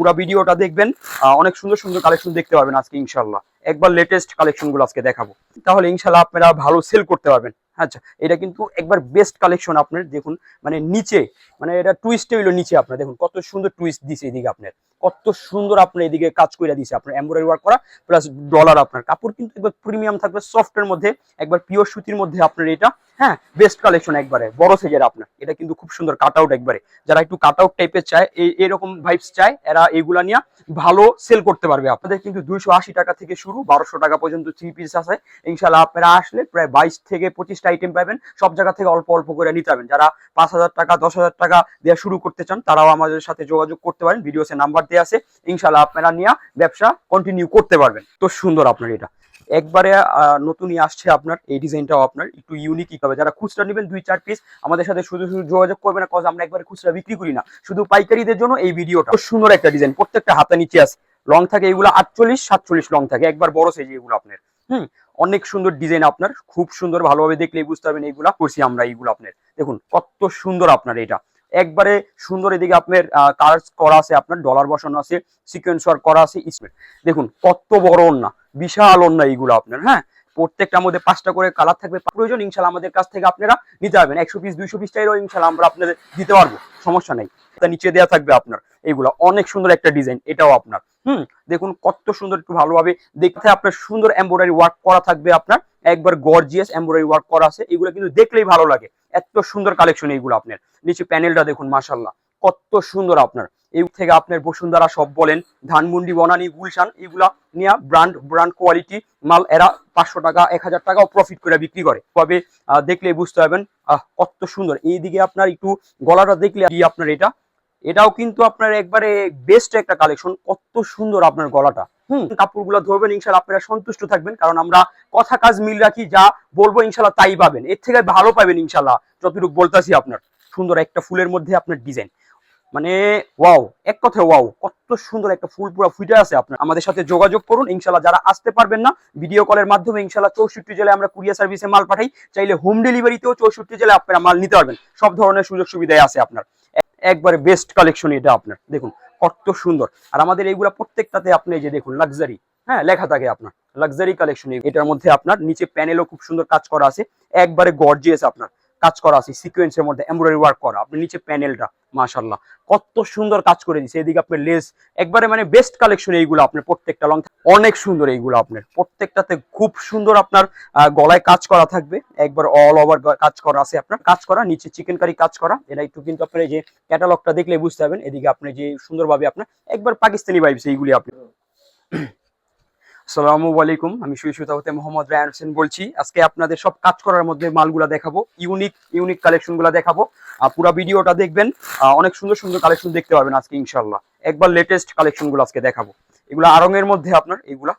পুরো ভিডিওটা দেখবেন, অনেক সুন্দর সুন্দর কালেকশন দেখতে পাবেন আজকে ইনশাআল্লাহ। একবার লেটেস্ট কালেকশন গুলো আজকে দেখাবো, তাহলে ইনশাআল্লাহ আপনারা ভালো সেল করতে পারবেন। আচ্ছা, এটা কিন্তু একবার বেস্ট কালেকশন। আপনার দেখুন, মানে নিচে, মানে এটা টুইস্টে হইলো নিচে। আপনার দেখুন কত সুন্দর টুইস্ট দিছে এদিকে, আপনার কত সুন্দর আপনার এদিকে কাজ করে দিছে, আপনার এমব্রয়ডারি ওয়ার্ক করা প্লাস ডলার। আপনার কাপড় কিন্তু একবার প্রিমিয়াম থাকবে, সফটের মধ্যে, একবার পিওর সুতির মধ্যে আপনার এটা। হ্যাঁ, বেস্ট কালেকশন একবারে বড় সাইজের। আপনার এটা কিন্তু খুব সুন্দর কাট আউট একবারে। যারা একটু কাট আউট টাইপের চায়, এরকম ভাইবস চায়, এরা এইগুলা নিয়ে ভালো সেল করতে পারবে। আপনাদের কিন্তু 280 টাকা থেকে শুরু, 1200 টাকা পর্যন্ত থ্রি পিস আছে। ইনশাআল্লাহ আপনারা আসলে প্রায় 22 থেকে 25টা আইটেম পাবেন। সব জায়গা থেকে অল্প অল্প করে নিতে পারবেন। যারা 5000 টাকা 10,000 টাকা দিয়ে শুরু করতে চান, তারাও আমাদের সাথে যোগাযোগ করতে পারেন। ভিডিওতে নাম্বার দেওয়া আছে, ইনশাআল্লাহ আপনারা নিয়ে ব্যবসা কন্টিনিউ করতে পারবেন। তো সুন্দর আপনার এটা একবারে নতুনই আসছে। আপনার এই ডিজাইনটাও আপনার একটু ইউনিক হবে। যারা খুচরা নেবেন 2-4 পিস, আমাদের সাথে শুধু শুধু যোগাযোগ করবেন না, কজ আমরা একবারে খুচরা বিক্রি করি না, শুধু পাইকারিদের জন্য এই ভিডিওটা। সুন্দর একটা ডিজাইন, প্রত্যেকটা হাতা নিচে আছে, লং থাকে এগুলো 48-47 লং থাকে, একবার বড় সাইজ এগুলো আপনার। অনেক সুন্দর ডিজাইন, আপনার খুব সুন্দর, ভালোভাবে দেখলেই বুঝতে পারবেন এইগুলা করছি আমরা। এইগুলো আপনার দেখুন কত সুন্দর আপনার এটা একবারে সুন্দর। এদিকে আপনার কাজ করা আছে, আপনার ডলার বসানো আছে, সিকোয়েন্স ওয়ার্ক করা আছে। দেখুন কত বড় ওন্না, বিশাল ওন্না এইগুলো আপনার। হ্যাঁ, প্রত্যেকটার মধ্যে 5টা করে কালার থাকবে। প্রয়োজন ইনশাআল্লাহ আমাদের কাছ থেকে আপনারা নিতে পারবেন। 100 পিস 200 পিস চাইলেও ইনশাআল্লাহ আমরা আপনাদের দিতে পারবো, সমস্যা নেই। নিচে দেওয়া থাকবে আপনার এইগুলো, অনেক সুন্দর একটা ডিজাইন এটাও আপনার। দেখুন কত সুন্দর, একটু ভালোভাবে দেখতে আপনার সুন্দর এমব্রয়ডারি ওয়ার্ক করা থাকবে আপনার, একবার গর্জিয়াস এমব্রয়ডারি ওয়ার্ক করা আছে। এগুলো কিন্তু দেখলেই ভালো লাগে, এত সুন্দর কালেকশন এইগুলো আপনার। নিচে প্যানেলটা দেখুন মাশাআল্লাহ কত সুন্দর আপনার। এই থেকে আপনার বসুন্ধরা সব বলেন, ধানমন্ডি, বনানী, গুলশান, এগুলা নিয়ে ব্র্যান্ড কোয়ালিটি মাল এরা 500 টাকা 1000 টাকাও প্রফিট করে বিক্রি করে। তবে দেখলে বুঝতে পারবেন কত সুন্দর। এইদিকে আপনার একটু গলাটা দেখলে আপনার এটাও কিন্তু আপনার একবারে বেস্ট একটা কালেকশন। কত সুন্দর আপনার গলাটা। কাপড়গুলো ধরবেন ইনশাআল্লাহ আপনারা সন্তুষ্ট থাকবেন, কারণ আমরা কথা কাজ মিল রাখি, যা বলবো ইনশাআল্লাহ তাই পাবেন, এর থেকে ভালো পাবেন ইনশাআল্লাহ যতটুকু বলতাছি। আপনার সুন্দর একটা ফুলের মধ্যে আপনার ডিজাইন, মানে ওয়াও, এক কথায় ওয়াও, কত সুন্দর একটা ফুল পুরো ফুটে আছে। আপনার আমাদের সাথে যোগাযোগ করুন ইনশাআল্লাহ। যারা আসতে পারবেন না, ভিডিও কলের মাধ্যমে ইনশাআল্লাহ 64 জেলায় আমরা কুরিয়ার সার্ভিসে মাল পাঠাই। চাইলে হোম ডেলিভারিতেও 64 জেলায় আপনারা মাল নিতে পারবেন। সব ধরনের সুযোগ সুবিধাই আছে আপনার। একবারে বেস্ট কালেকশন এটা আপনার দেখুন কত সুন্দর। আর আমাদের এইগুলা প্রত্যেকটাতে আপনি যে দেখুন লাক্সারি, হ্যাঁ লেখা থাকে আপনার লাক্সারি কালেকশন। এটার মধ্যে আপনার নিচে প্যানেলও খুব সুন্দর কাজ করা আছে, একবারে গর্জিয়াস আপনার কাজ করা আছে, সিকোয়েন্সের মধ্যে এমব্রয়ডারি ওয়ার্ক করা। আপনি নিচে প্যানেলটা মাশাআল্লাহ কত সুন্দর কাজ করে দিয়েছে। এদিকে আপনার লেস, একবারে মানে বেস্ট কালেকশন এইগুলো আপনার। প্রত্যেকটা লং অনেক সুন্দর এইগুলো আপনার, প্রত্যেকটাতে খুব সুন্দর আপনার গলায় কাজ করা থাকবে, একবার অল ওভার কাজ করা আছে আপনার, কাজ করা নিচে চিকেন কারি কাজ করা। এটা একটু কিন্তু আপনার এই যে ক্যাটালগটা দেখলে বুঝতে পারবেন। এদিকে আপনি যে সুন্দরভাবে আপনার একবার পাকিস্তানি ভাইবস এইগুলি আপনি। আসসালামু আলাইকুম, আমি সুইসুতা হতে মোহাম্মদ রায়হান হোসেন বলছি। আজকে আপনাদের সব কাজ করার মধ্যে মালগুলা দেখাবো, ইউনিক কালেকশন গুলা দেখাবো। পুরো ভিডিওটা দেখবেন, অনেক সুন্দর সুন্দর কালেকশন দেখতে পাবেন আজকে ইনশাআল্লাহ। একবার লেটেস্ট কালেকশন গুলো আজকে দেখাবো। এগুলো আরঙের মধ্যে আপনার, এগুলা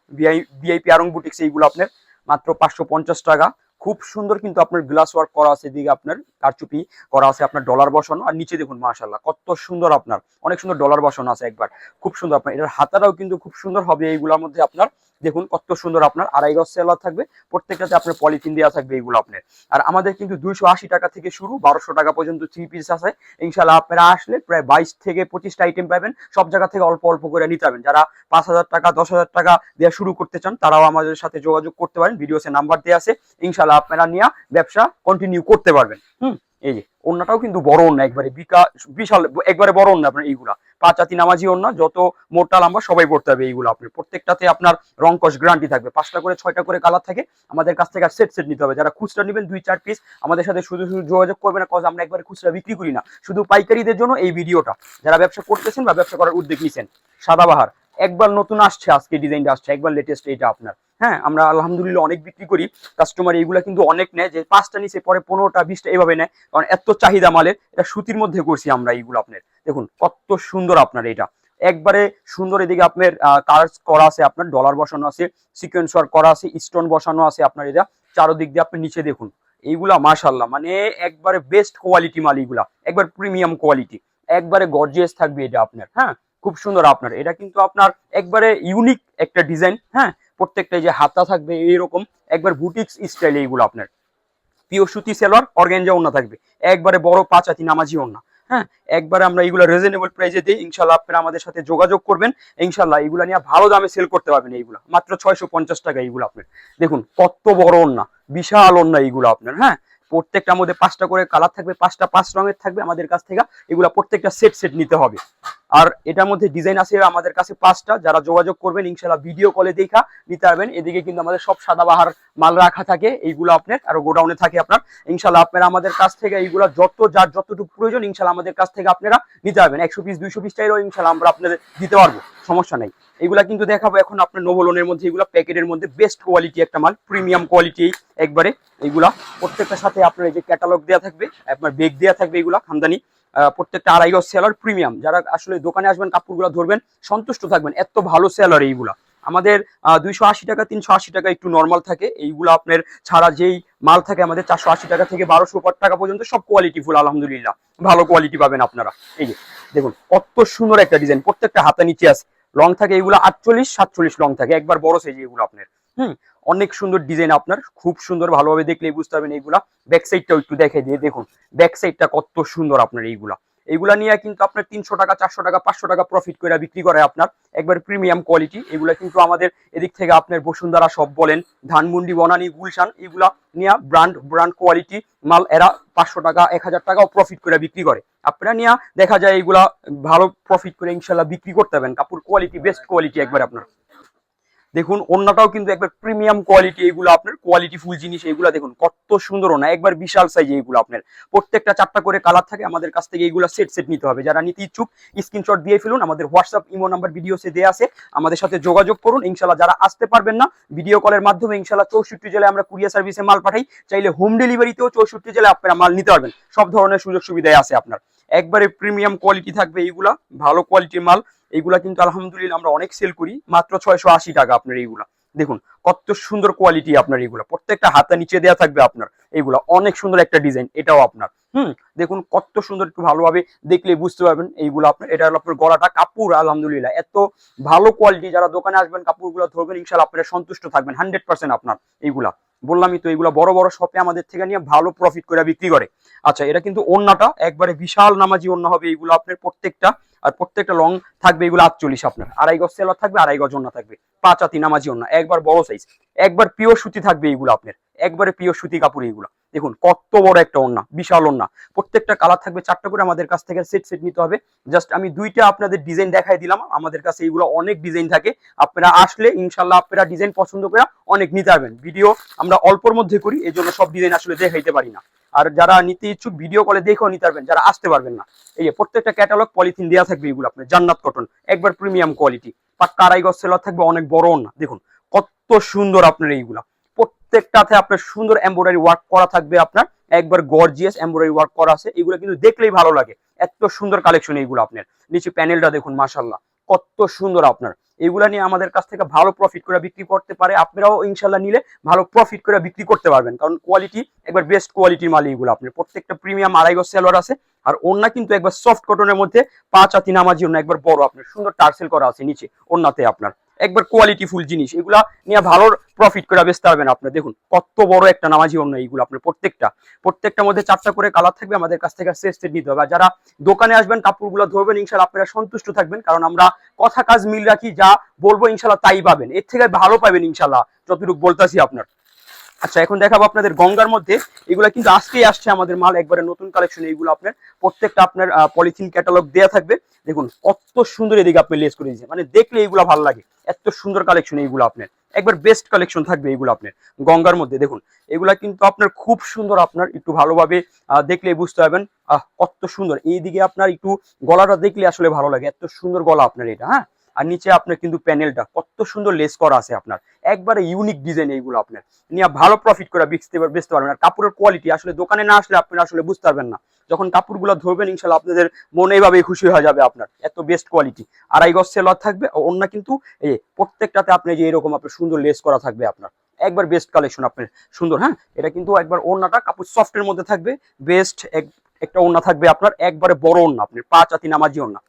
ভিআইপি আরং বুটিক্স, এইগুলো আপনার মাত্র 550 টাকা। খুব সুন্দর কিন্তু আপনার গ্লাস ওয়ার্ক করা আছে, এদিকে আপনার কারচুপি করা আছে, আপনার ডলার বসানো। আর নিচে দেখুন মাশাআল্লাহ কত সুন্দর, আপনার অনেক সুন্দর ডলার বসানো আছে, একবার খুব সুন্দর। আপনার এটার হাতাটাও কিন্তু খুব সুন্দর হবে এইগুলোর মধ্যে। আপনার দেখুন কত সুন্দর, আপনার 2.5 গজ সেলার থাকবে, প্রত্যেকটাতে আপনার পলিথিন দেওয়া থাকবে এইগুলো আপনার। আর আমাদের কিন্তু 280 টাকা থেকে শুরু, 1200 টাকা পর্যন্ত থ্রি পিস আছে। ইনশাআল্লাহ আপনারা আসলে প্রায় 22 থেকে 25টা আইটেম পাবেন। সব জায়গা থেকে অল্প অল্প করে নিতে পারবেন। যারা 5000 টাকা 10,000 টাকা দিয়ে শুরু করতে চান, তারাও আমাদের সাথে যোগাযোগ করতে পারেন। ভিডিওতে নাম্বার দেওয়া আছে, ইনশাআল্লাহ আপনারা নিয়ে ব্যবসা কন্টিনিউ করতে পারবেন। এই যে ওন্নাটাও কিন্তু বড় ওন্না, একবারে বিশাল একবারে বড় ওন্না আপনার। এইগুলা 5 হাতি নামাজি ওন্না, যত মোটা লম্বা সবাই পড়তে হবে এইগুলো আপনার। প্রত্যেকটাতে আপনার রং কস গ্যারান্টি থাকবে। 5টা করে 6টা করে কালার থাকে। আমাদের কাছ থেকে সেট নিতে হবে। যারা খুচরা নেবেন 2-4 পিস, আমাদের সাথে শুধু শুধু যোগাযোগ করবে না, কজ আমরা একবারে খুচরা বিক্রি করি না, শুধু পাইকারিদের জন্য এই ভিডিওটা। যারা ব্যবসা করতেছেন বা ব্যবসা করার উদ্যোগ নিছেন, সাদাবাহার একবার নতুন আসছে, আজকে ডিজাইনটা আসছে, একবার লেটেস্ট এটা আপনার। হ্যাঁ, আমরা আলহামদুলিল্লাহ অনেক বিক্রি করি। কাস্টমার এইগুলা কিন্তু অনেক নেয়, যে 5টা নিচে পরে 15টা 20টা এভাবে নেয়, কারণ এত চাহিদা মালের। এটা সুতির মধ্যে করছি আমরা এইগুলো আপনার। দেখুন কত সুন্দর আপনার এটা একবারে সুন্দর। এদিকে আপনার কাজ করা আছে, আপনার ডলার বসানো আছে, সিকোয়েন্স ওয়ার্ক করা আছে, স্টোন বসানো আছে আপনার। এটা চারোদিক দিয়ে আপনি নিচে দেখুন, এইগুলা মাশাআল্লাহ মানে একবারে বেস্ট কোয়ালিটি মাল। এইগুলা একবার প্রিমিয়াম কোয়ালিটি, একবারে গর্জিয়াস থাকবে এটা আপনার। হ্যাঁ, খুব সুন্দর আপনার। এটা কিন্তু আপনার একবারে ইউনিক একটা ডিজাইন। হ্যাঁ, প্রত্যেকটাই যে হাতা থাকবে এইরকম, একবার বুটিক্স স্টাইল এইগুলো আপনার। পিওর সুতি সেলোয়ার, অর্গানজা ওন্না থাকবে, একবারে বড় 5 হাতি নামাজি ওন্না। হ্যাঁ, একবারে আমরা এইগুলো রিজনেবল প্রাইসে দিই। ইনশাল্লাহ আপনারা আমাদের সাথে যোগাযোগ করবেন, ইনশাল্লাহ এইগুলা নিয়ে ভালো দামে সেল করতে পারবেন। এইগুলা মাত্র 650 টাকা। এইগুলো আপনার দেখুন কত বড় ওন্না, বিশাল ওন্না এইগুলো আপনার। হ্যাঁ, প্রত্যেকটার মধ্যে 5টা করে কালার থাকবে, 5টা 5 রঙের থাকবে আমাদের কাছ থেকে। এগুলা প্রত্যেকটা সেট সেট নিতে হবে। আর এটার মধ্যে ডিজাইন আছে আমাদের কাছে 5টা। যারা যোগাযোগ করবেন ইনশাল্লাহ ভিডিও কলে দেখা নিতে পারবেন। এদিকে কিন্তু আমাদের সব সাদাবাহার মাল রাখা থাকে, এইগুলো আপনার আরো গোডাউনে থাকে আপনার। ইনশাল্লাহ আপনারা আমাদের কাছ থেকে এইগুলো যার যতটুকু প্রয়োজন ইনশাল্লাহ আমাদের কাছ থেকে আপনারা নিতে পারবেন। 100 পিস 200 পিস চাইলেও ইনশাল্লাহ আমরা আপনাদের দিতে পারবো, সমস্যা নাই। এগুলা কিন্তু দেখাবো এখন আপনার নোভোলনের মধ্যে, এগুলো প্যাকেটের মধ্যে বেস্ট কোয়ালিটি একটা মাল, প্রিমিয়াম কোয়ালিটি একবারে। এইগুলা প্রত্যেকটার সাথে আপনার এই যে ক্যাটালগ দেওয়া থাকবে, আপনার বেগ দেওয়া থাকবে। এগুলা খামদানি প্রত্যেকটা 2.5 গজ সেলার প্রিমিয়াম। যারা আসলে দোকানে আসবেন কাপড়গুলো ধরবেন সন্তুষ্ট থাকবেন, এত ভালো সেলার এইগুলা। আমাদের 280 টাকা 380 টাকা একটু নর্মাল থাকে। এইগুলো আপনার ছাড়া যেই মাল থাকে আমাদের 480 টাকা থেকে 1200 টাকা পর্যন্ত সব কোয়ালিটি ফুল, আলহামদুলিল্লাহ ভালো কোয়ালিটি পাবেন আপনারা। এই যে দেখুন কত সুন্দর একটা ডিজাইন, প্রত্যেকটা হাতা নিচে আছে। লং থাকে এইগুলো 48 47 লং থাকে, একবার বড় সাইজ এগুলো আপনার। অনেক সুন্দর ডিজাইন আপনার, খুব সুন্দর, ভালোভাবে দেখলেই বুঝতে পারবেন এইগুলা। ব্যাক সাইডটাও একটু দেখাই দিয়ে দেখুন, ব্যাক সাইডটা কত সুন্দর আপনার। এইগুলা নিয়ে কিন্তু আপনার 300 টাকা 400 টাকা 500 টাকা প্রফিট করে বিক্রি করে আপনার, একবার প্রিমিয়াম কোয়ালিটি। এগুলা কিন্তু আমাদের এদিক থেকে আপনার বসুন্ধরা সব বলেন, ধানমন্ডি, বনানী, গুলশান, এগুলা নিয়ে ব্র্যান্ড কোয়ালিটি মাল এরা 500 টাকা 1000 টাকাও প্রফিট করে বিক্রি করে। আপনারা নিয়ে দেখা যায় এইগুলা ভালো প্রফিট করে ইনশাল্লাহ বিক্রি করতে পারবেন। কাপড় কোয়ালিটি বেস্ট কোয়ালিটি একবার আপনার। দেখুন ওন্নাটাও কিন্তু একবার প্রিমিয়াম কোয়ালিটি, এইগুলো আপনার কোয়ালিটি ফুল জিনিস। এইগুলা দেখুন কত সুন্দর ওন্না, একবার বিশাল সাইজ। এইগুলো আপনার প্রত্যেকটা 4টা করে কালার থাকে আমাদের কাছ থেকে। এইগুলো সেট সেট নিতে হবে। যারা নিতে ইচ্ছুক স্ক্রিনশট দিয়ে ফেলুন, আমাদের হোয়াটসঅ্যাপ ইমো নাম্বার ভিডিওতে দেওয়া আছে, আমাদের সাথে যোগাযোগ করুন। ইনশাল্লাহ যারা আসতে পারবেন না ভিডিও কলের মাধ্যমে ইনশাল্লাহ 64 জেলায় আমরা কুরিয়ার সার্ভিসে মাল পাঠাই। চাইলে হোম ডেলিভারিতেও 64 জেলায় আপনারা মাল নিতে পারবেন, সব ধরনের সুযোগ সুবিধাই আছে আপনার। একবারে প্রিমিয়াম কোয়ালিটি থাকবে এইগুলা, ভালো কোয়ালিটির মাল। এইগুলা কিন্তু আলহামদুলিল্লাহ আমরা অনেক সেল করি, মাত্র 680 টাকা আপনার। এইগুলা দেখুন কত সুন্দর কোয়ালিটি আপনার। এইগুলা প্রত্যেকটা হাতে নিচে দেওয়া থাকবে আপনার। এইগুলা অনেক সুন্দর একটা ডিজাইন, এটাও আপনার। দেখুন কত সুন্দর, একটু ভালোভাবে দেখলে বুঝতে পারবেন। এইগুলো আপনার, এটা হলো আপনার গলাটা। কাপড় আলহামদুলিল্লাহ এত ভালো কোয়ালিটি, যারা দোকানে আসবেন কাপড়গুলো ধরবেন ইনশাল্লাহ আপনারা সন্তুষ্ট থাকবেন 100% আপনার। এইগুলা বললামই তো, এইগুলা বড় বড় শপে আমাদের থেকে নিয়ে ভালো প্রফিট করে বিক্রি করে। আচ্ছা, এটা কিন্তু ওন্নাটা একবারে বিশাল নামাজি ওন্না হবে এইগুলো আপনার প্রত্যেকটা। আর প্রত্যেকটা লং থাকবে এগুলো 48 আপনার। 2.5 গজ সেলার থাকবে, 2.5 গজ ওন্না থাকবে, 5 হাতি নামাজি ওন্না, একবার বড় সাইজ, একবার পিওর সুতি থাকবে এইগুলো আপনার, একবারে পিওর সুতি কাপড়। এইগুলো দেখুন কত বড় একটা ওন্না, বিশাল ওন্না। প্রত্যেকটা কালার থাকবে 4টা করে, আমাদের কাছ থেকে সেট সেট নিতে হবে। জাস্ট আমি 2টা আপনাদের ডিজাইন দেখাই দিলাম, আমাদের কাছে এইগুলো অনেক ডিজাইন থাকে। আপনারা আসলে ইনশাল্লাহ আপনারা ডিজাইন পছন্দ করে অনেক নিতে পারবেন। ভিডিও আমরা অল্পর মধ্যে করি, এই জন্য সব ডিজাইন আসলে দেখাইতে পারি না। আর যারা নিতে ইচ্ছুক ভিডিও কলে দেখেও নিতে পারবেন, যারা আসতে পারবেন না। এই যে প্রত্যেকটা ক্যাটালগ পলিথিন দেওয়া থাকবে এগুলো আপনার, জান্নাত কটন, একবার প্রিমিয়াম কোয়ালিটি। পাক্কা 2.5 গজ সেলার থাকবে, অনেক বড় না। দেখুন কত সুন্দর আপনার এইগুলা, প্রত্যেকটাতে আপনার সুন্দর এমব্রয়ডারি ওয়ার্ক করা থাকবে আপনার, একবার গর্জিয়াস এমব্রয়ডারি ওয়ার্ক করা আছে। এগুলো কিন্তু দেখলেই ভালো লাগে, এত সুন্দর কালেকশন এইগুলো আপনার। নিচে প্যানেলটা দেখুন মাশাআল্লাহ কত সুন্দর আপনার। এগুলা নিয়ে আমাদের কাছ থেকে ভালো প্রফিট করে বিক্রি করতে পারে। আপনারাও ইনশাল্লাহ নিলে ভালো প্রফিট করে বিক্রি করতে পারবেন, কারণ কোয়ালিটি একবার বেস্ট কোয়ালিটির মাল এইগুলো আপনার। প্রত্যেকটা প্রিমিয়াম 2.5 গজ সেলোয়ার আছে। আর ওন্না কিন্তু একবার সফট কটনের মধ্যে 5 হাতি নামাজি ওন্না, একবার বড় আপনার, সুন্দর টার্সেল করা আছে নিচে ওন্নাতে আপনার, একবার কোয়ালিটি ফুল জিনিস। এগুলা নিয়ে ভালো প্রফিট করে বেচতে পারবেন আপনার। দেখুন কত বড় একটা নামাজি ওন্না এইগুলো আপনার। প্রত্যেকটার মধ্যে 4টা করে কালার থাকবে, আমাদের কাছ থেকে সেট সেট নিতে হবে। আর যারা দোকানে আসবেন কাপড়গুলো ধরবেন ইনশাল্লাহ আপনারা সন্তুষ্ট থাকবেন, কারণ আমরা কথা কাজ মিল রাখি, যা বলবো ইনশাল্লাহ তাই পাবেন, এর থেকে ভালো পাবেন ইনশাল্লাহ যতটুকু বলতেছি আপনার। আচ্ছা, এখন দেখাবো আপনাদের গঙ্গার মধ্যে। এগুলা কিন্তু আজকেই আসছে আমাদের মাল, একবারে নতুন কালেকশন এইগুলো আপনার। প্রত্যেকটা আপনার পলিথিন ক্যাটালগ দেওয়া থাকবে। দেখুন কত সুন্দর এদিকে আপনি লেস করে দিয়েছে, মানে দেখলে এইগুলা ভালো লাগে, এত সুন্দর কালেকশন এইগুলো আপনার। একবার বেস্ট কালেকশন থাকবে এগুলো আপনার গঙ্গার মধ্যে। দেখুন এগুলা কিন্তু আপনার খুব সুন্দর, আপনার একটু ভালোভাবে দেখলে বুঝতে পারবেন কত সুন্দর। এইদিকে আপনার একটু গলাটা দেখলে আসলে ভালো লাগে, এত সুন্দর গলা আপনার এটা। হ্যাঁ, আর নিচে আপনার কিন্তু প্যানেলটা কত সুন্দর লেস করা আছে আপনার, একবারে ইউনিক ডিজাইন এইগুলো আপনার। নিয়ে ভালো প্রফিট করে বেচতে পারবেন। আর কাপড়ের কোয়ালিটি আসলে দোকানে না আসলে আপনারা আসলে বুঝতে পারবেন না, যখন কাপড়গুলো ধরবেন ইনশাল্লাহ আপনাদের মনে এইভাবে খুশি হয়ে যাবে আপনার, এত বেস্ট কোয়ালিটি। 2.5 গজ সেলোয়ার থাকবে, ওন্না কিন্তু এই প্রত্যেকটাতে আপনি যে এরকম আপনার সুন্দর লেস করা থাকবে আপনার, একবার বেস্ট কালেকশন আপনার সুন্দর। হ্যাঁ, এটা কিন্তু একবার ওন্নাটা কাপড় সফটের মধ্যে থাকবে, বেস্ট একটা ওন্না থাকবে আপনার, একবারে বড় ওন্না আপনার, 5 হাতি নামাজি ওন্না।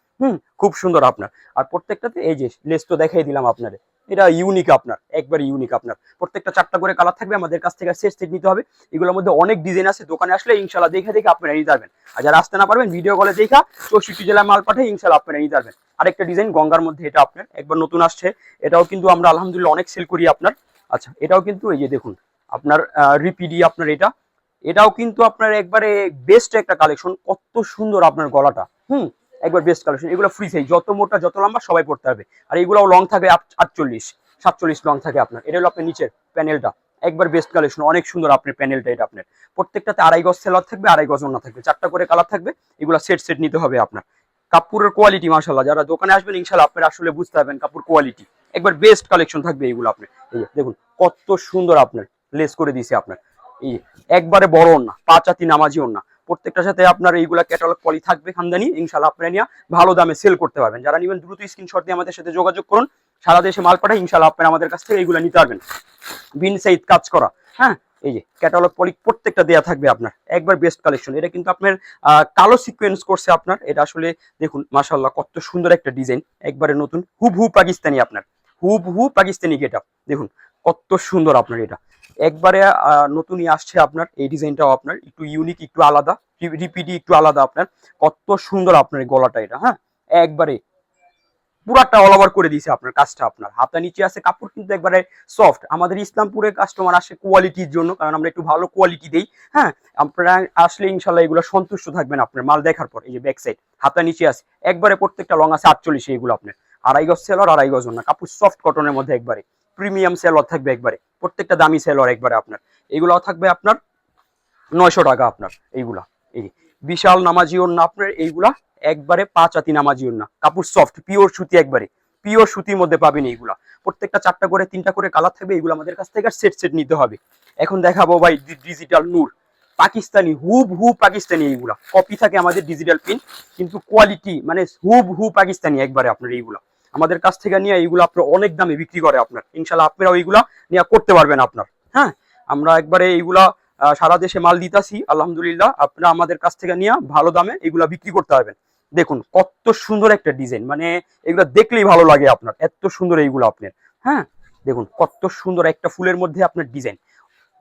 খুব সুন্দর আপনার। আর প্রত্যেকটাতে এই যে লেস তো দেখাই দিলাম আপনার, এটা ইউনিক আপনার, একবারে ইউনিক আপনার। প্রত্যেকটা 4টা করে কালার থাকবে, আমাদের কাছ থেকে সেট সেট নিতে হবে। এগুলোর মধ্যে অনেক ডিজাইন আছে, দোকানে আসলে ইনশাল্লাহ দেখে দেখে আপনারা নিতে পারবেন। আর যারা আসতে না পারবেন ভিডিও কলে দেখা 64 জেলায় মাল পাঠিয়ে ইনশাল্লাহ আপনারা নিতে পারবেন। আরেকটা ডিজাইন গঙ্গার মধ্যে, এটা আপনার একবার নতুন আসছে, এটাও কিন্তু আমরা আলহামদুলিল্লাহ অনেক সেল করি আপনার। আচ্ছা, এটাও কিন্তু এই যে দেখুন আপনার রিপিডি আপনার, এটাও কিন্তু আপনার একবারে বেস্ট একটা কালেকশন। কত সুন্দর আপনার গলাটা, একবার বেস্ট কালেকশন। এগুলো ফ্রি সাইজ, যত মোটা যত লম্বা সবাই পড়তে হবে। আর এগুলোও লং থাকে 48-47 লং থাকে আপনার। এটা হলো আপনার নিচের প্যানেলটা, একবার বেস্ট কালেকশন, অনেক সুন্দর আপনার প্যানেলটা। এটা আপনার প্রত্যেকটাতে 2.5 গজ সেলার থাকবে, 2.5 গজ ওড়না থাকবে, 4টা করে কালার থাকবে। এগুলো সেট সেট নিতে হবে আপনার। কাপড়ের কোয়ালিটি মাশাআল্লাহ, যারা দোকানে আসবেন ইনশাআল্লাহ আপনারা আসলে বুঝতে পারবেন কাপড় কোয়ালিটি, একবার বেস্ট কালেকশন থাকবে এইগুলো আপনার। এই যে দেখুন কত সুন্দর আপনার লেস করে দিয়েছে আপনার, এই একবারে বড় ওড়না, 5 হাতি নামাজি ওড়না। প্রত্যেকটার সাথে আপনার এইগুলা ক্যাটালগ পলি থাকবে খানদানি, ইনশাআল্লাহ আপনারা নিয়ে ভালো দামে সেল করতে পারবেন। যারা নেবেন দ্রুত স্ক্রিনশট দিয়ে আমাদের সাথে যোগাযোগ করুন, সারা দেশে মাল পাঠাই ইনশাআল্লাহ আপনারা আমাদের কাছ থেকে এইগুলো নিতে পারবেন। বিন সাইড কাজ করা, হ্যাঁ এই যে ক্যাটালগ পলি প্রত্যেকটা দেয়া থাকবে আপনার, একবার বেস্ট কালেকশন। এটা কিন্তু আপনার কালো সিকোয়েন্স করছে আপনার, এটা আসলে দেখুন মাশাআল্লাহ কত সুন্দর একটা ডিজাইন, একবারে নতুন হুবহু পাকিস্তানি আপনার, হুবহু পাকিস্তানি গেটআপ। দেখুন কত সুন্দর আপনার, এটা একবারে নতুনই আসছে আপনার। এই ডিজাইনটাও আপনার একটু ইউনিক, একটু আলাদা, রিপিডি একটু আলাদা আপনার। কত সুন্দর আপনার গলাটা, এটা হ্যাঁ একবারে পুরাটা অল ওভার করে দিয়েছে আপনার কাজটা। আপনার হাতা নিচে আছে, কাপড় কিন্তু একবারে সফট। আমাদের ইসলামপুরে কাস্টমার আসে কোয়ালিটির জন্য, কারণ আমরা একটু ভালো কোয়ালিটি দেই। হ্যাঁ, আপনারা আসলে ইনশাল্লাহ এগুলো সন্তুষ্ট থাকবেন আপনার মাল দেখার পর। এই যে ব্যাক সাইড হাতা নিচে আছে, একবারে প্রত্যেকটা লং আছে 48, এগুলো আপনার 2.5 গজ সেলর, 2.5 গজ না, কাপড় সফট কটনের মধ্যে একবারে প্রিমিয়াম সেলর থাকবে, একবারে প্রত্যেকটা দামি সেলর একবারে আপনার। এগুলো থাকবে আপনার 900 টাকা আপনার। এইগুলা এই বিশাল নামাজি ওড়না আপনার, এইগুলা একবারে 5 হাতি নামাজি ওড়না, কাপড় সফট পিওর সুতি, একবারে পিওর সুতির মধ্যে পাবেন এইগুলা। প্রত্যেকটা 4টা করে 3টা করে কালার থাকবে। এইগুলো আমাদের কাছ থেকে সেট সেট নিতে হবে। এখন দেখাবো ভাই ডিজিটাল নূর পাকিস্তানি, হুবহু পাকিস্তানি। এইগুলা কপি থাকে আমাদের ডিজিটাল প্রিন্ট, কিন্তু কোয়ালিটি মানে হুবহু পাকিস্তানি একবারে আপনার। এইগুলা আমাদের কাছ থেকে নিয়ে এইগুলো আপনার অনেক দামে বিক্রি করে আপনার, ইনশাল্লাহ আপনারা ওইগুলা নিয়ে করতে পারবেন আপনার। হ্যাঁ, আমরা একবারে এইগুলা সারা দেশে মাল দিতাছি আলহামদুলিল্লাহ, আপনারা আমাদের কাছ থেকে নিয়ে ভালো দামে এগুলা বিক্রি করতে পারবেন। দেখুন কত সুন্দর একটা ডিজাইন, মানে এগুলা দেখলেই ভালো লাগে আপনার, এত সুন্দর এইগুলো আপনার। হ্যাঁ দেখুন কত সুন্দর একটা ফুলের মধ্যে আপনার ডিজাইন,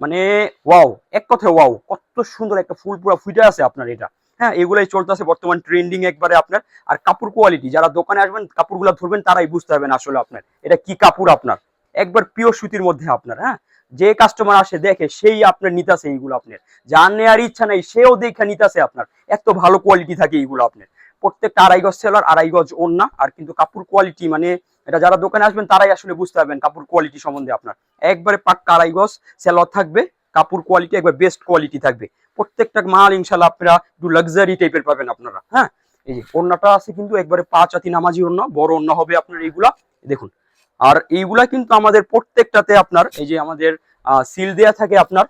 মানে ওয়াও, এক কথায় ওয়াও, কত সুন্দর একটা ফুল পুরো ফুটে আছে আপনার এটা। হ্যাঁ, এগুলাই চলতেছে বর্তমান ট্রেন্ডিং একবারে আপনার। আর কাপড় কোয়ালিটি, যারা দোকানে আসবেন কাপড়গুলো ধরবেন তারাই বুঝতে পারবেন আসলে আপনার এটা কি কাপড় আপনার, একবার পিওর সুতির মধ্যে আপনার। হ্যাঁ, যে কাস্টমার আসে দেখে সেই আপনার নিতাছে এইগুলো আপনার, যার নেওয়ার ইচ্ছা নাই সেও দেখে নিতাছে আপনার, এত ভালো কোয়ালিটি থাকে এইগুলো আপনার। প্রত্যেকটা 2.5 গজ সেলার, 2.5 গজ ওড়না। আর কিন্তু কাপড় কোয়ালিটি মানে এটা যারা দোকানে আসবেন তারাই আসলে বুঝতে পারবেন কাপড় কোয়ালিটি সম্বন্ধে আপনার। একবারে পাক্কা 2.5 গজ সেলার থাকবে, কাপড় কোয়ালিটি একবার বেস্ট কোয়ালিটি থাকবে। প্রত্যেকটা মাল ইনশাল্লাহ আপনারা একটু লাক্সারি টাইপের পাবেন আপনারা। হ্যাঁ, এই যে ওড়নাটা আছে কিন্তু একবারে 5 হাতি নামাজি ওড়না, বড় ওড়না হবে আপনার এইগুলা, দেখুন। আর এইগুলা কিন্তু আমাদের প্রত্যেকটাতে আপনার এই যে আমাদের সিল দেয়া থাকে আপনার,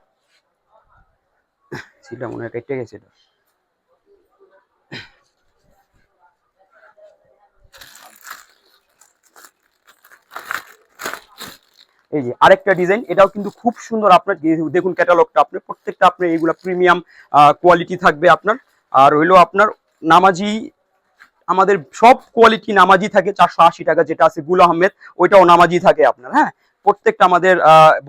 সিলটা মনে হয় কেটে গেছে। এই যে আরেকটা ডিজাইন, এটাও কিন্তু খুব সুন্দর আপনার। দেখুন ক্যাটালগটা আপনার, প্রত্যেকটা আপনার এইগুলা প্রিমিয়াম কোয়ালিটি থাকবে আপনার। আর হইলো আপনার নামাজি, আমাদের সব কোয়ালিটি নামাজি থাকে। 480 টাকা যেটা আছে গুল আহমেদ, ওইটাও নামাজি থাকে আপনার। হ্যাঁ, প্রত্যেকটা আমাদের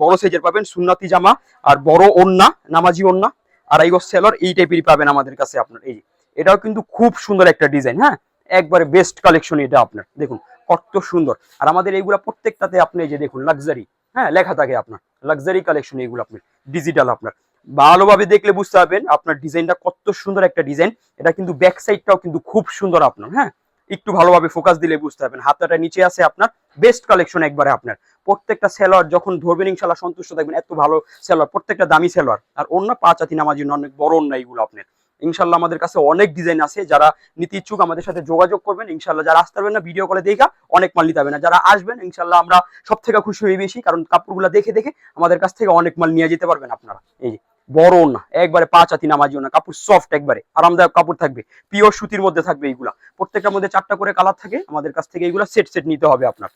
বড় সাইজের পাবেন, সুন্নাতি জামা আর বড় ওন্না, নামাজি ওন্না, 2.5 গজ সেলর, এই টাইপেরই পাবেন আমাদের কাছে আপনার। এই এটাও কিন্তু খুব সুন্দর একটা ডিজাইন। হ্যাঁ, একবারে বেস্ট কালেকশন এটা আপনার, দেখুন কত সুন্দর। আর আমাদের এইগুলা প্রত্যেকটাতে আপনি এই যে দেখুন লাক্সারি, হ্যাঁ লেখা থাকে আপনার, লাক্সারি কালেকশন এইগুলো আপনার ডিজিটাল আপনার। ভালোভাবে দেখলে বুঝতে পারবেন আপনার ডিজাইনটা কত সুন্দর একটা ডিজাইন। এটা কিন্তু ব্যাক সাইডটাও কিন্তু খুব সুন্দর আপনার। হ্যাঁ, একটু ভালোভাবে ফোকাস দিলে বুঝতে পারবেন, হাতাটা নিচে আছে আপনার, বেস্ট কালেকশন একবারে আপনার। প্রত্যেকটা সেলার যখন ধরবেন ইনশাল্লাহ সন্তুষ্ট থাকবেন, এত ভালো সেলার, প্রত্যেকটা দামি সেলার। আর অন্য 5 হাতি নামাজি অনেক বড় অন্য এইগুলো আপনার। ইনশাল্লাহ আমাদের কাছে অনেক ডিজাইন আছে, যারা নিতে ইচ্ছুক আমাদের সাথে যোগাযোগ করবেন ইনশাল্লাহ। যারা আসতে পারবেন না ভিডিও কলে দেখা অনেক মাল নিতে হবে না, যারা আসবেন ইনশাল্লাহ আমরা সব থেকে খুশি হই বেশি, কারণ কাপড়গুলো দেখে দেখে আমাদের কাছ থেকে অনেক মাল নিয়ে যেতে পারবেন আপনারা। এই যে বড় না একবারে 5 হাতি নামাজি না, কাপড় সফট একবারে আরামদায়ক কাপড় থাকবে, পিওর সুতির মধ্যে থাকবে এইগুলা। প্রত্যেকটার মধ্যে 4টা করে কালার থাকে, আমাদের কাছ থেকে এইগুলা সেট সেট নিতে হবে আপনার।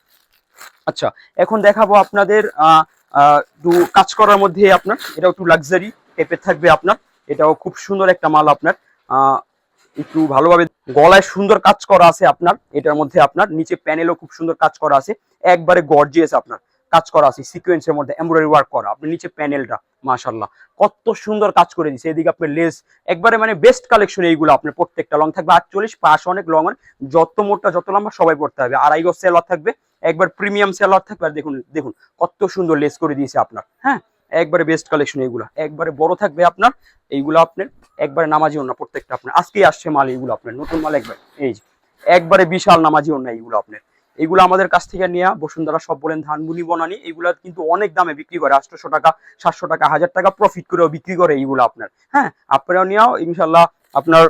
আচ্ছা, এখন দেখাবো আপনাদের কাজ করার মধ্যে আপনার, এটাও একটু লাক্সারি টাইপের থাকবে আপনার। এটাও খুব সুন্দর একটা মাল আপনার। একটু ভালোভাবে গলায় সুন্দর কাজ করা আছে আপনার, এটার মধ্যে আপনার নিচে প্যানেলও খুব সুন্দর কাজ করা আছে, একবারে গর্জিয়াস আপনার কাজ করা আছে সিকোয়েন্সের মধ্যে এমব্রয়ডারি ওয়ার্ক করা, আপনি নিচে প্যানেলটা মাশাআল্লাহ কত সুন্দর কাজ করে দিয়েছে। এদিকে আপনার লেস একবারে মানে বেস্ট কালেকশন এইগুলো আপনার, প্রত্যেকটা লং থাকবে 48, পাশ অনেক লং, যত মোটা যত লম্বা সবাই পড়তে হবে। আড়াই গজ সেলার থাকবে, একবার প্রিমিয়াম সেলার থাকবে। আর দেখুন দেখুন কত সুন্দর লেস করে দিয়েছে আপনার, হ্যাঁ একবারে বেস্ট কালেকশন এইগুলো, একবারে বড় থাকবে আপনার এইগুলো আপনার, একবারে নামাজি ওড়না প্রত্যেকটা আপনার, আজকেই আসছে মাল এইগুলো আপনার, নতুন মাল একবার এই যে একবারে বিশাল নামাজি ওড়না এইগুলো আপনার। এইগুলো আমাদের কাছ থেকে নেওয়া, বসুন্ধরা সব বলেন ধানমুনি বনানি, এইগুলা কিন্তু অনেক দামে বিক্রি করে, 800 টাকা 700 টাকা 1000 টাকা প্রফিট করেও বিক্রি করে এইগুলো আপনার, হ্যাঁ আপনারাও নেওয়া ইনশাল্লাহ আপনার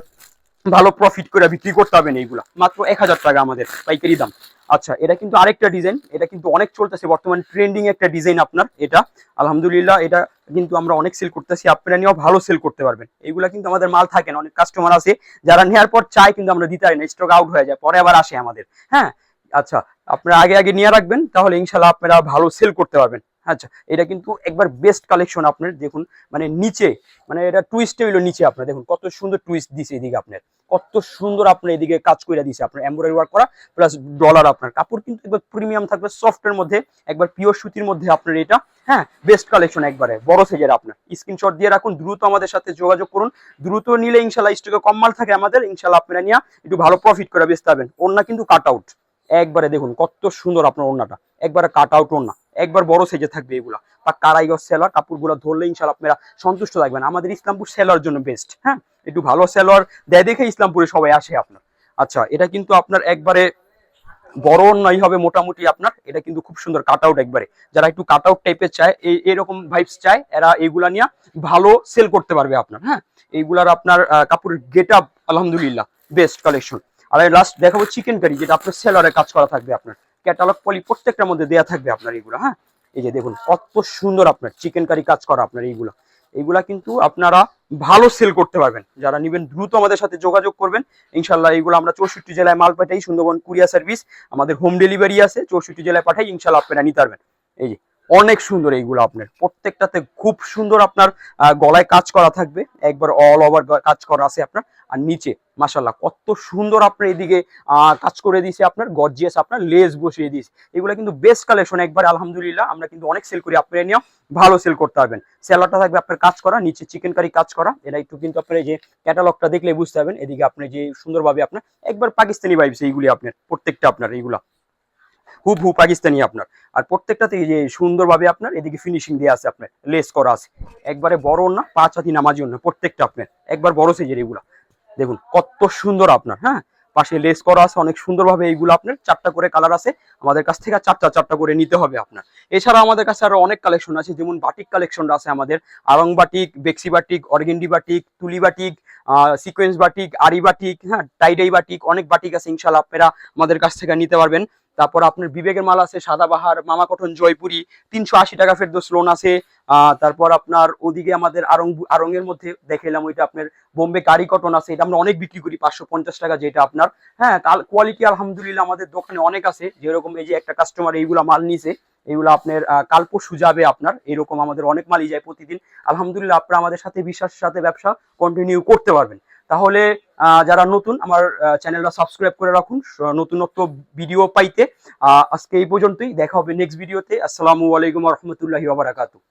ভালো প্রফিট করে বিক্রি করতে হবেন। এইগুলা মাত্র 1000 টাকা আমাদের পাইকারি দাম। আচ্ছা এটা কিন্তু আরেকটা ডিজাইন, এটা কিন্তু অনেক চলতেছে বর্তমান ট্রেন্ডিং একটা ডিজাইন আপনার, এটা আলহামদুলিল্লাহ এটা কিন্তু আমরা অনেক সেল করতেছি, আপনারা নিয়েও ভালো সেল করতে পারবেন। এইগুলা কিন্তু আমাদের মাল থাকে না, অনেক কাস্টমার আছে যারা নেওয়ার পর চাই কিন্তু আমরা দিতে পারি না, স্টক আউট হয়ে যায়, পরে আবার আসে আমাদের, হ্যাঁ আচ্ছা আপনারা আগে আগে নিয়ে রাখবেন, তাহলে ইনশাল্লাহ আপনারা ভালো সেল করতে পারবেন। আচ্ছা এটা কিন্তু একবার বেস্ট কালেকশন আপনার, দেখুন মানে নিচে মানে এটা টুইস্ট হইলো নিচে আপনার, দেখুন কত সুন্দর টুইস্ট দিছে এদিকে আপনার, কত সুন্দর আপনার এদিকে কাজ করে দিছে আপনার, এমব্রয়ডারি ওয়ার্ক করা প্লাস ডলার আপনার, কাপড় কিন্তু একবার প্রিমিয়াম থাকবে সফটের মধ্যে, একবার পিওর সুতির মধ্যে আপনার এটা, হ্যাঁ বেস্ট কালেকশন একবারে বড় সাইজের আপনার। স্ক্রিনশট দিয়ে রাখুন, দ্রুত আমাদের সাথে যোগাযোগ করুন, দ্রুত নিলে ইনশাল্লাহ স্টকে কম মাল থাকে আমাদের, ইনশাল্লাহ আপনারা নিয়ে একটু ভালো প্রফিট করে বেচতে পারবেন। ওড়না কিন্তু কাট আউট, একবারে দেখুন কত সুন্দর আপনার ওড়নাটা, একবারে কাট আউট ওড়না, একবার বড় সাইজে থাকবে এগুলা, বা কারাইগজ সেলার কাপড়গুলো ধরলে ইনশাল্লাহ আপনারা সন্তুষ্ট থাকবেন। আমাদের ইসলামপুর সেলার জন্য বেস্ট, হ্যাঁ একটু ভালো সেলার দেয় দেখে ইসলামপুরে সবাই আসে আপনার। আচ্ছা এটা কিন্তু আপনার একবারে বড় নয় হবে মোটামুটি আপনার, এটা কিন্তু খুব সুন্দর কাট আউট, একবারে যারা একটু কাট আউট টাইপের চায় এরকম ভাইবস চায় এরা এইগুলা নিয়ে ভালো সেল করতে পারবে আপনার, হ্যাঁ এইগুলার আপনার কাপড়ের গেট আপ আলহামদুলিল্লাহ বেস্ট কালেকশন। আর লাস্ট দেখাবো চিকেন কারি, যেটা আপনার সেলারে কাজ করা থাকবে আপনার, ক্যাটালগ পলি প্রত্যেকটার মধ্যে দেয়া থাকবে আপনার এইগুলা, হ্যাঁ এই যে দেখুন কত সুন্দর আপনার চিকেন কারি কাজ করা আপনার এইগুলা, এইগুলা কিন্তু আপনারা ভালো সেল করতে পারবেন। যারা নেবেন দ্রুত আমাদের সাথে যোগাযোগ করবেন ইনশাল্লাহ। এইগুলো আমরা 64 জেলায় মাল পাঠাই, সুন্দরবন কুরিয়ার সার্ভিস আমাদের হোম ডেলিভারি আছে, 64 জেলায় পাঠাই, ইনশাল্লাহ আপনারা নিতে পারবেন। এই যে অনেক সুন্দর এইগুলো আপনার, প্রত্যেকটাতে খুব সুন্দর আপনার গলায় কাজ করা থাকবে, একবার অল ওভার কাজ করা আছে আপনার, আর নিচে মাশাল্লাহ কত সুন্দর আপনার এদিকে কাজ করে দিয়েছে আপনার, গর্জিয়াস আপনার লেস বসিয়ে দিয়েছে। এগুলো কিন্তু বেস্ট কালেকশন একবার আলহামদুলিল্লাহ, আমরা কিন্তু অনেক সেল করি, আপনারা নিয়েও ভালো সেল করতে পারবেন। সেলারটা থাকবে আপনার কাজ করা, নিচে চিকেন কারি কাজ করা, এটা একটু কিন্তু আপনার এই যে ক্যাটালগটা দেখলে বুঝতে পারবেন। এদিকে আপনি যে সুন্দরভাবে আপনার একবার পাকিস্তানি ভাইবস এইগুলি আপনার, প্রত্যেকটা আপনার এইগুলা হুবহু পাকিস্তানি আপনার, আর প্রত্যেকটাতে এই যে সুন্দরভাবে আপনার এদিকে ফিনিশিং দেওয়া আছে আপনার, লেস করা আছে, একবারে বড় না 5 হাতি নামাজি না প্রত্যেকটা আপনার, একবার বড় সাইজের এগুলা দেখুন কত সুন্দর আপনার, হ্যাঁ পাশে লেস করা আছে অনেক সুন্দরভাবে। এইগুলো আপনার 4টা করে কালার আছে, আমাদের কাছ থেকে 4টা করে নিতে হবে আপনার। এছাড়া আমাদের কাছে আরো অনেক কালেকশন আছে, যেমন বাটিক কালেকশনটা আছে আমাদের, আরং বাটিক, বেক্সি বাটিক, অর্গেন্ডি বাটিক, তুলি batik, sequence batik, aari batik, হ্যাঁ টাইডাই বাটিক, অনেক বাটিক আছে ইনশাল্লাহ আপনারা আমাদের কাছ থেকে নিতে পারবেন। তারপর আপনার বিবেকের মাল আছে, সাদাবাহার, মামা কটন, জয়পুরি, 380 টাকা ফেরদৌস লোন আছে। তারপর আপনার ওদিকে আমাদের আরং এর মধ্যে দেখাইলাম ওইটা আপনার বোম্বে কারি কটন আছে, এটা আমরা অনেক বিক্রি করি 550 টাকা যেটা আপনার, হ্যাঁ কোয়ালিটি আলহামদুলিল্লাহ আমাদের দোকানে অনেক আছে। যেরকম এই যে একটা কাস্টমার এইগুলা মাল নিছে, এইগুলো আপনার কাল পরশু যাবে আপনার, এরকম আমাদের অনেক মালই যায় প্রতিদিন আলহামদুলিল্লাহ। আপনারা আমাদের সাথে বিশ্বাসের সাথে ব্যবসা কন্টিনিউ করতে পারবেন। তাহলে যারা নতুন আমার চ্যানেলটা সাবস্ক্রাইব করে রাখুন নতুনত্ব ভিডিও পাইতে। আজকে এই পর্যন্তই, দেখা হবে নেক্সট ভিডিওতে। আসসালামু আলাইকুম ওয়া রাহমাতুল্লাহি ওয়া বারাকাতুহু।